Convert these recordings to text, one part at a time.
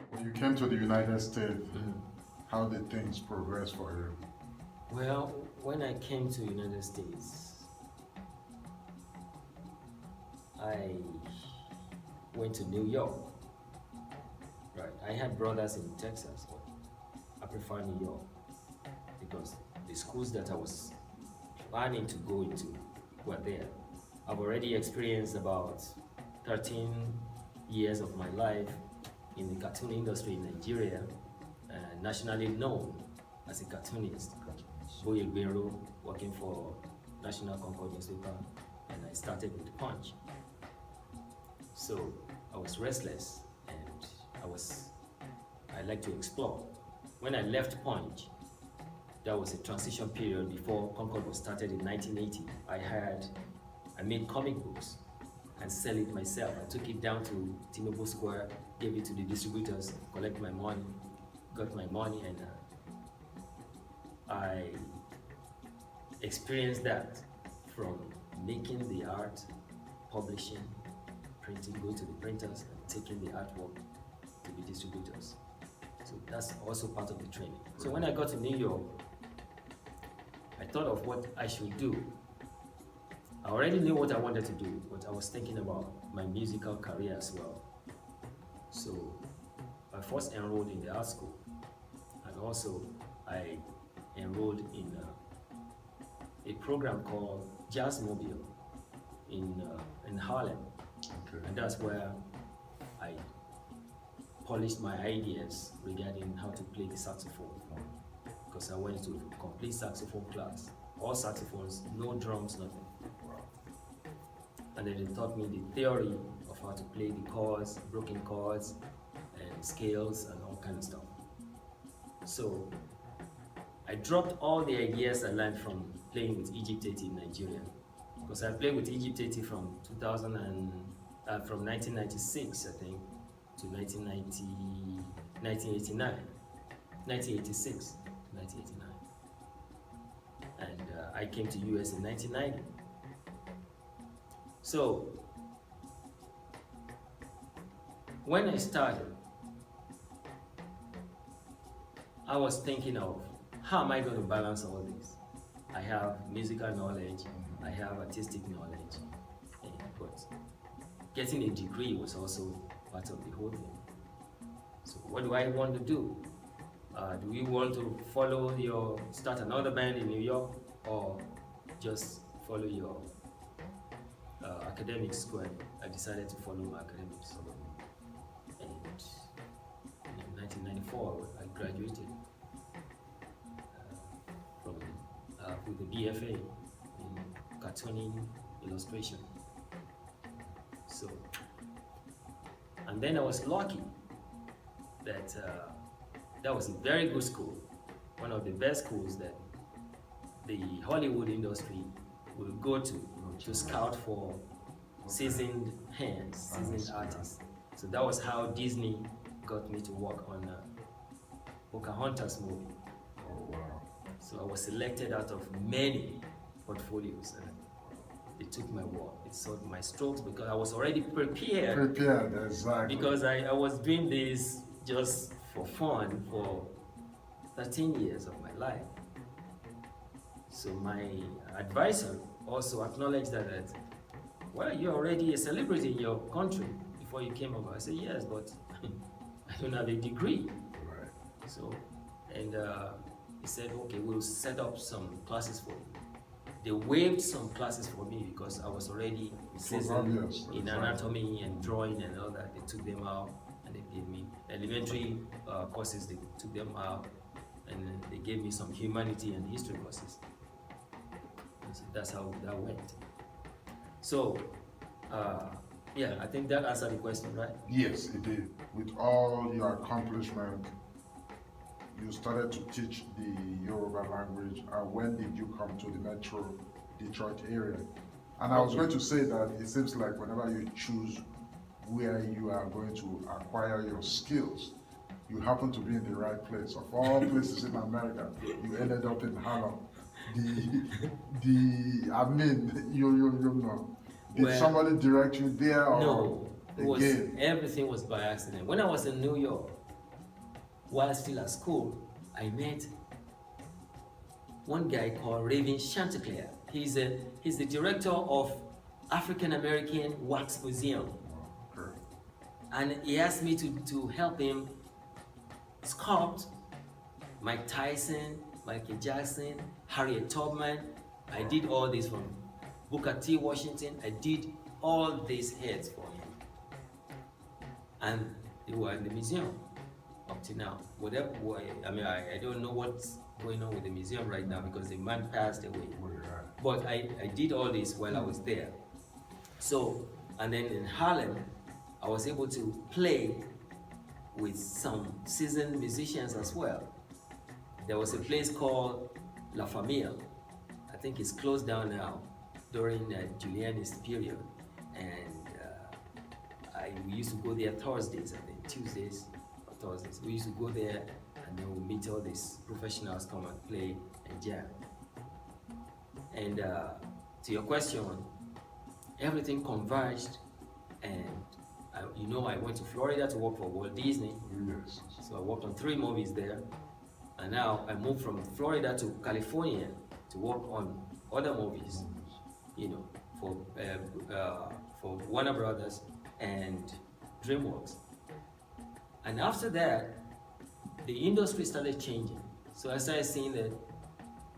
When you came to the United States, how did things progress for you? Well, when I came to United States, I went to New York. Right. I had brothers in Texas, but I prefer New York because the schools that I was planning to go into were there. I've already experienced about 13 years of my life in the cartoon industry in Nigeria, nationally known as a cartoonist. Boye Gbero, working for National Concord newspaper, and I started with Punch. So I was restless and I like to explore. When I left Punch, that was a transition period before Concord was started in 1980. I made comic books and sell it myself. I took it down to T-Mobile Square, gave it to the distributors, collect my money, got my money, and I experienced that from making the art, publishing, printing, going to the printers, and taking the artwork to the distributors. So that's also part of the training. So when I got to New York, I thought of what I should do. I already knew what I wanted to do, but I was thinking about my musical career as well. So I first enrolled in the art school, and also I enrolled in a program called Jazz Mobile in Harlem. Okay. And that's where I polished my ideas regarding how to play the saxophone. Because I went to a complete saxophone class. All saxophones, no drums, nothing. And then they taught me the theory of how to play the chords, broken chords, and scales, and all kind of stuff. So I dropped all the ideas I learned from playing with Egypt 80 in Nigeria. Because I played with Egypt 80 from 1996, I think, to 1986 to 1989. And I came to US in 1990. So when I started, I was thinking of how am I going to balance all this? I have musical knowledge, I have artistic knowledge, but getting a degree was also part of the whole thing. So what do I want to do? Do we want to start another band in New York, or just follow your academic square? I decided to follow my academics. And in 1994, I graduated with a BFA in cartooning illustration. So, and then I was lucky that that was a very good school, one of the best schools that the Hollywood industry will go to scout for seasoned hands, seasoned artists. So that was how Disney got me to work on Pocahontas movie. Oh, wow. So I was selected out of many portfolios, and they took my work. They saw my strokes because I was already prepared. Prepared, exactly. Because I was doing this just for fun for 13 years of my life. So my advisor also acknowledged that, well, you're already a celebrity in your country before you came over. I said, yes, but I don't have a degree. Right. So, and he said, okay, we'll set up some classes for you. They waived some classes for me because I was already seasoned in anatomy and drawing and all that. They took them out and they gave me elementary courses. They took them out and they gave me some humanity and history courses. And so that's how that went. So, yeah, I think that answered the question, right? Yes, it did. With all your accomplishment, you started to teach the Yoruba language. When did you come to the Metro Detroit area? And I was going to say that it seems like whenever you choose where you are going to acquire your skills, you happen to be in the right place. Of all places in America, you ended up in Harlem. I mean, you know, did Well, somebody direct you there or No, again? everything was by accident. When I was in New York, while still at school, I met one guy called Raven Chanticleer. He's the director of African American Wax Museum, Okay. and he asked me to help him sculpt Mike Tyson, Michael Jackson, Harriet Tubman. I did all this from Booker T. Washington. I did all these heads for him, and they were in the museum up to now. Whatever, I mean, I don't know what's going on with the museum right now because the man passed away. But I did all this while I was there. So, and then in Harlem, I was able to play with some seasoned musicians as well. There was a place called La Famille. I think it's closed down now during Giuliani's period. And we used to go there Thursdays, I think, Tuesdays or Thursdays. We used to go there and then we meet all these professionals come and play and jam. And to your question, everything converged, and I went to Florida to work for Walt Disney. Yes. So I worked on 3 movies there, and now I moved from Florida to California to work on other movies, for Warner Brothers and DreamWorks. And after that, the industry started changing. So I started seeing that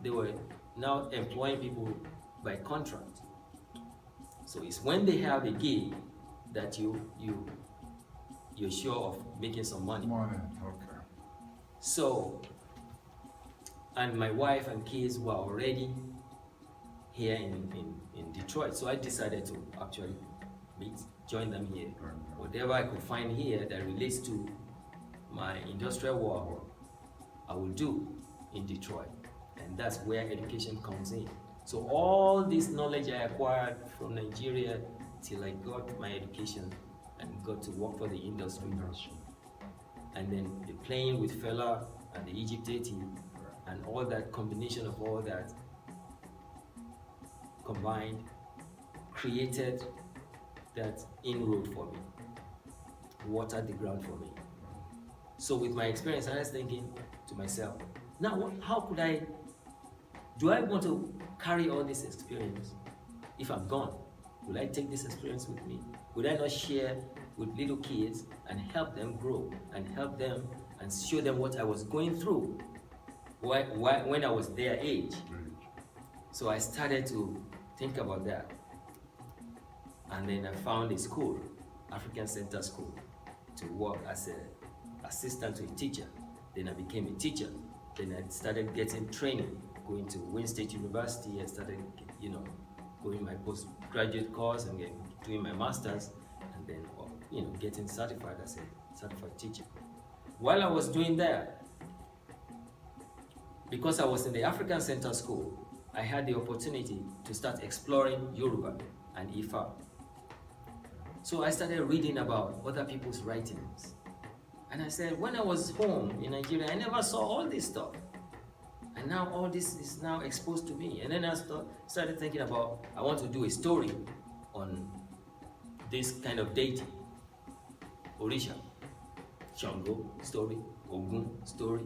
they were now employing people by contract. So it's when they have a gig that you're sure of making some money. Okay. So, and my wife and kids were already here in Detroit. So I decided to actually join them here. Whatever I could find here that relates to my industrial work, I will do in Detroit. And that's where education comes in. So all this knowledge I acquired from Nigeria till I got my education and got to work for the industry. And then the playing with Fela and the Egypt 80 and all that combination of all that combined created that inroad for me, watered the ground for me. So with my experience, I was thinking to myself, now how could do I want to carry all this experience if I'm gone? Will I take this experience with me? Would I not share with little kids and help them grow and help them and show them what I was going through when I was their age? So I started to think about that. And then I found a school, African Center School, to work as an assistant to a teacher. Then I became a teacher. Then I started getting training, going to Wayne State University. I started, going my postgraduate course and doing my master's, and then, getting certified as a certified teacher. While I was doing that, because I was in the African Center School, I had the opportunity to start exploring Yoruba and Ifa. So I started reading about other people's writings. And I said, when I was home in Nigeria, I never saw all this stuff. And now all this is now exposed to me. And then I started thinking about, I want to do a story on this kind of deity. Orisha, Shango story, Ogun story,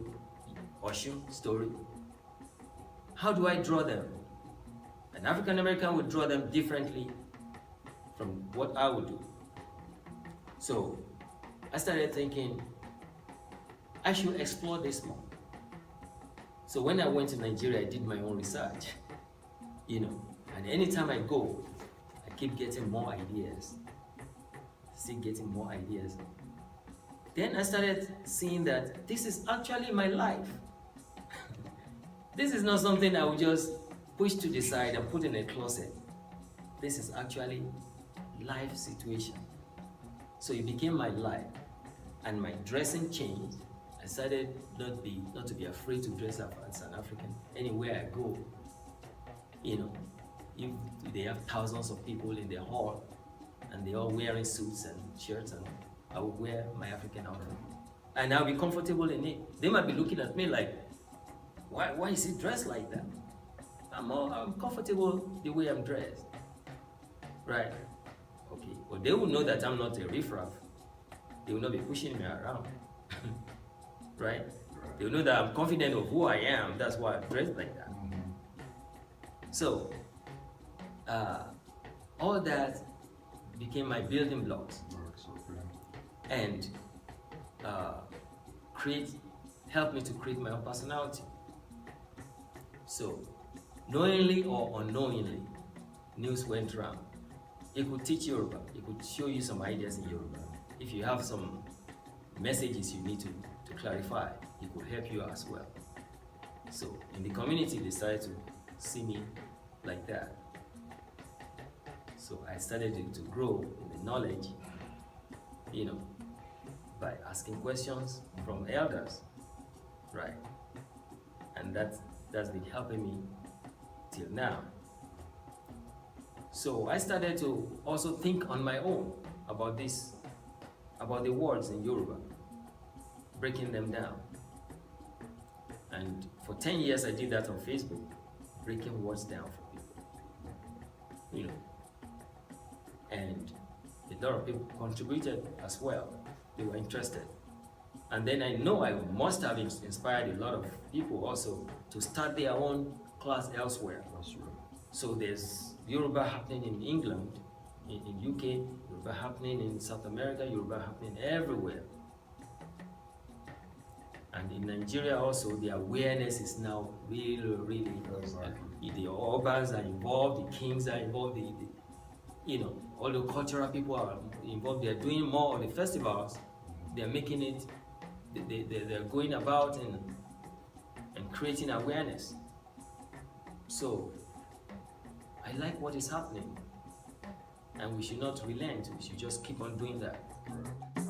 Oshun story. How do I draw them? An African American would draw them differently from what I would do. So I started thinking, I should explore this more. So when I went to Nigeria, I did my own research, and anytime I go, I keep getting more ideas, still getting more ideas. Then I started seeing that this is actually my life. This is not something I would just push to the side and put in a closet. This is actually life situation. So it became my life, and my dressing changed. I started not to be afraid to dress up as an African anywhere I go, if they have thousands of people in the hall and they're all wearing suits and shirts, and I would wear my African outfit. And I'll be comfortable in it. They might be looking at me like, why is he dressed like that? I'm comfortable the way I'm dressed. Right? Okay. But they will know that I'm not a riffraff. They will not be pushing me around. Right? They will know that I'm confident of who I am. That's why I'm dressed like that. So, all that became my building blocks. And helped me to create my own personality. So, knowingly or unknowingly, news went around. It could teach Yoruba. It could show you some ideas in Yoruba. If you have some messages you need to clarify, it could help you as well. So, in the community, they decided to see me like that. So I started to grow in the knowledge, by asking questions from elders, right? And that's been helping me till now. So I started to also think on my own about the words in Yoruba, breaking them down. And for 10 years I did that on Facebook, breaking words down for people, and a lot of people contributed as well. They were interested. And then I know I must have inspired a lot of people also to start their own class elsewhere. That's right. So there's Yoruba happening in England, in UK, Yoruba happening in South America, Yoruba happening everywhere. And in Nigeria also, the awareness is now really, Exactly. the urbans are involved, the kings are involved, all the cultural people are involved. They're doing more of the festivals. They're making it, they're going about and creating awareness. So I like what is happening, and we should not relent. We should just keep on doing that. Right.